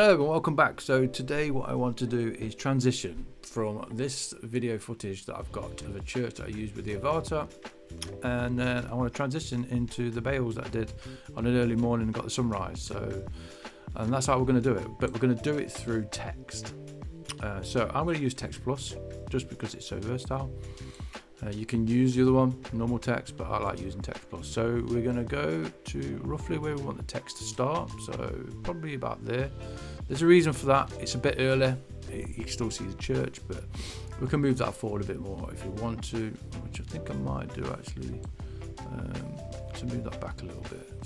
Hello and welcome back. So today what I want to do is transition from this video footage that I've got of a church that I used with the avatar, and then I want to transition into the bales that I did on an early morning and got the sunrise. And that's how we're going to do it, but we're going to do it through text. So I'm going to use Text Plus just because it's so versatile. You can use the other one, normal text, but I like using Text Plus. So we're going to go to roughly where we want the text to start, so probably about there. There's a reason for that. It's a bit early. You can still see the church, but we can move that forward a bit more if you want to, which I think I might do actually, to move that back a little bit.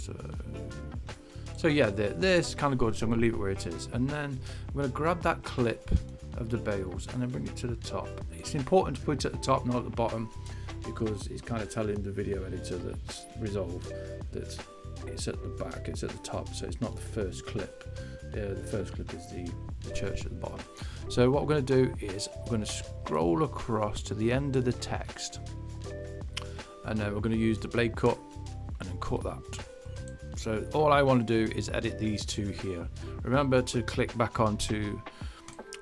So yeah, there's kind of good, so I'm going to leave it where it is. And then I'm going to grab that clip of the bales and then bring it to the top. It's important to put it at the top, not at the bottom, because it's kind of telling the video editor that's Resolve that it's at the back, it's at the top, so it's not the first clip. The first clip is the church at the bottom. So what we're going to do is we're going to scroll across to the end of the text, and then we're going to use the blade cut and then cut that. So all I want to do is edit these two here. Remember to click back onto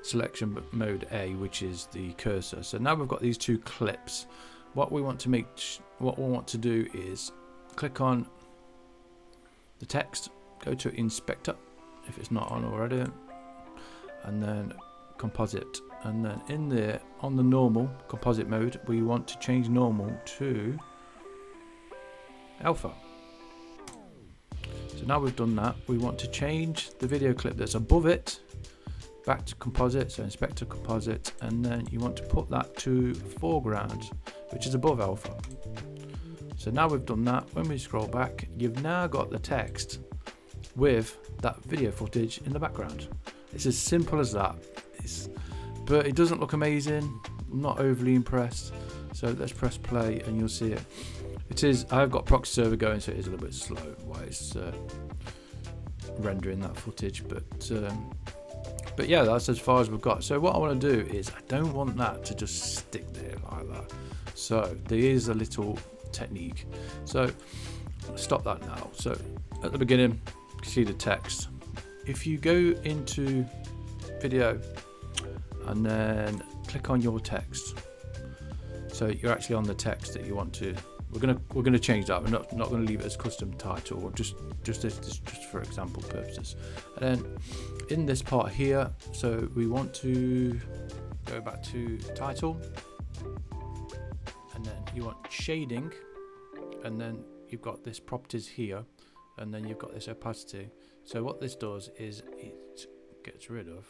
selection mode A, which is the cursor. So now we've got these two clips. What we want to do is click on the text, go to inspector if it's not on already, and then composite, and then in there on the normal composite mode we want to change normal to alpha. So now we've done that, we want to change the video clip that's above it back to composite, so inspector composite, and then you want to put that to foreground, which is above alpha. So now we've done that. When we scroll back, you've now got the text with that video footage in the background. It's as simple as that. But it doesn't look amazing. I'm not overly impressed. So let's press play and you'll see it. It is. I've got proxy server going, so it is a little bit slow while it's rendering that footage, but yeah, that's as far as we've got. So what I want to do is I don't want that to just stick there like that. So there is a little technique. So stop that now. So at the beginning, you can see the text. If you go into video and then click on your text, so you're actually on the text that you want to. We're gonna change that. We're not gonna leave it as custom title, or just for example purposes. And then in this part here, so we want to go back to title, and then you want shading, and then you've got this properties here, and then you've got this opacity. So what this does is it gets rid of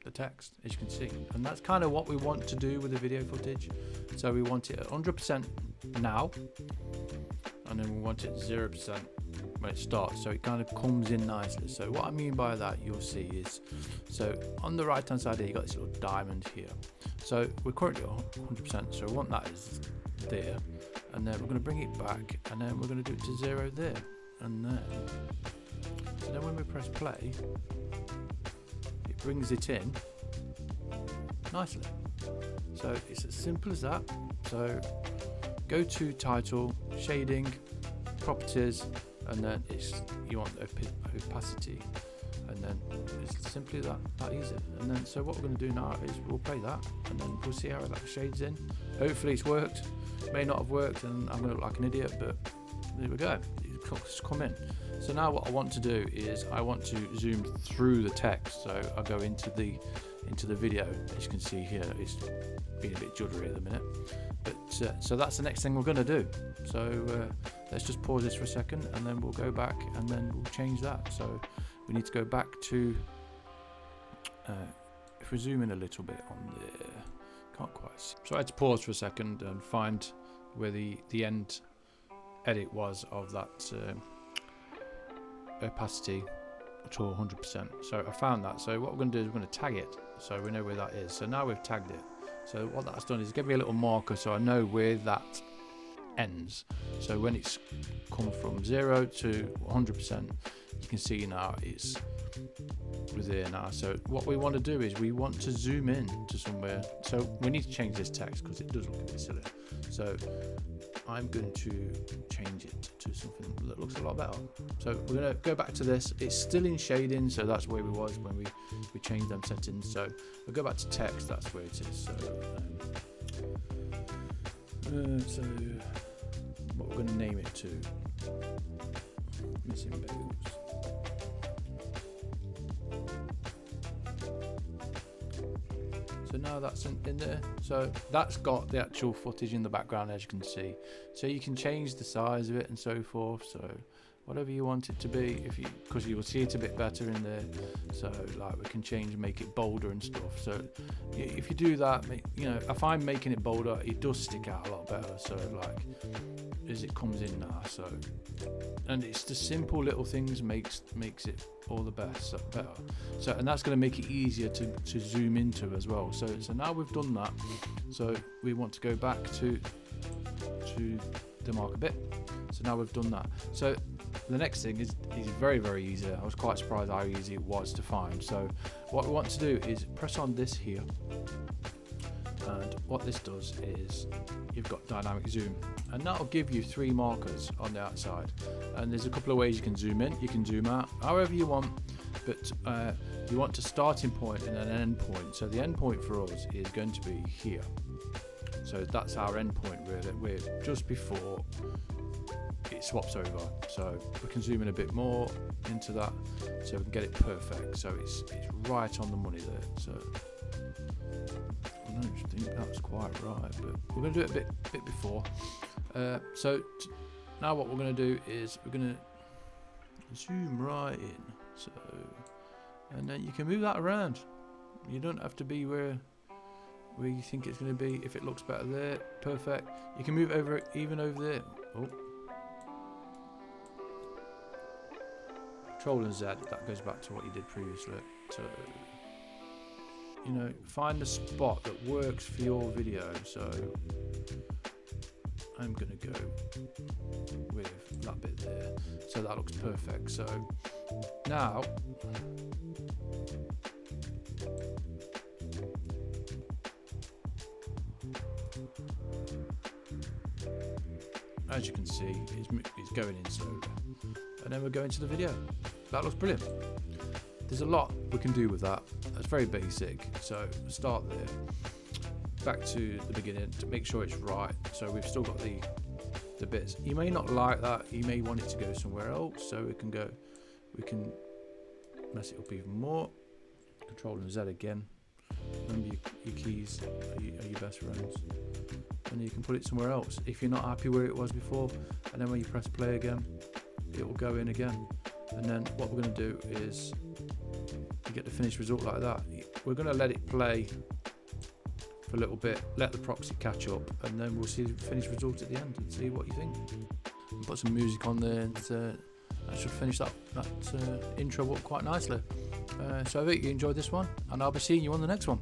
the text, as you can see, and that's kind of what we want to do with the video footage. So we want it at 100% now, and then we want it 0% when it starts, so it kind of comes in nicely. So what I mean by that, you'll see is, so on the right hand side here you got this little diamond here. So we're currently at 100%, so we want that is there, and then we're going to bring it back, and then we're going to do it to 0 there, and then so then when we press play, it brings it in nicely. So it's as simple as that. So go to title, shading, properties, and then you want opacity, and then it's simply that easy. And then so what we're going to do now is we'll play that, and then we'll see how that shades in. Hopefully it's worked. May not have worked, and I'm going to look like an idiot, but there we go. It's come in. So now what I want to do is I want to zoom through the text. So I'll go into the video. As you can see here, it's being a bit juddery at the minute. But so that's the next thing we're going to do. So let's just pause this for a second, and then we'll go back, and then we'll change that. So we need to go back to, if we zoom in a little bit on there, can't quite see. So I had to pause for a second and find where the end edit was of that opacity to 100%. So I found that. So what we're going to do is we're going to tag it, so we know where that is. So now we've tagged it. So what that's done is give me a little marker, so I know where that ends. So when it's come from 0 to 100%, you can see now it's within now. So what we want to do is we want to zoom in to somewhere. So we need to change this text because it does look a bit silly. So I'm going to change it to something that looks a lot better. So we're going to go back to this. It's still in shading, so that's where we was when we changed them settings. So we'll go back to text, that's where it is. So so what we're going to name it to, missing boobs. So now that's in there. So that's got the actual footage in the background, as you can see. So you can change the size of it and so forth. So whatever you want it to be, because you will see it a bit better in there. So like we can change and make it bolder and stuff. So if you do that, you know, I find making it bolder, it does stick out a lot better. So like as it comes in now. So, and it's the simple little things makes it all the best, better. So, and that's going to make it easier to zoom into as well. So now we've done that. So we want to go back to the marker bit. So now we've done that. So the next thing is very, very easy. I was quite surprised how easy it was to find. So what we want to do is press on this here. And what this does is you've got dynamic zoom, and that'll give you 3 markers on the outside. And there's a couple of ways you can zoom in, you can zoom out, however you want, but you want a starting point and an end point. So the end point for us is going to be here. So that's our end point really. We're just before it swaps over. So we can zoom in a bit more into that so we can get it perfect. So it's right on the money there. So I don't think that's quite right, but we're going to do it a bit before. So now what we're going to do is we're going to zoom right in. So, and then you can move that around. You don't have to be where you think it's going to be. If it looks better there, perfect. You can move over it, even over there. Oh. Control and Z, that goes back to what you did previously. So, you know, find a spot that works for your video. So I'm gonna go with that bit there. So that looks perfect. So now as you can see, it's going in slowly. And then we're going to the video. That looks brilliant. There's a lot we can do with that. That's very basic. So start there. Back to the beginning to make sure it's right. So we've still got the bits. You may not like that. You may want it to go somewhere else. So we can mess it up even more. Control and Z again. Remember your keys are your best friends. And you can put it somewhere else if you're not happy where it was before. And then when you press play again, it will go in again. And then what we're going to do is you get the finished result like that. We're going to let it play for a little bit, let the proxy catch up, and then we'll see the finished result at the end and see what you think. And put some music on there, and that should finish that intro up quite nicely. So I hope you enjoyed this one, and I'll be seeing you on the next one.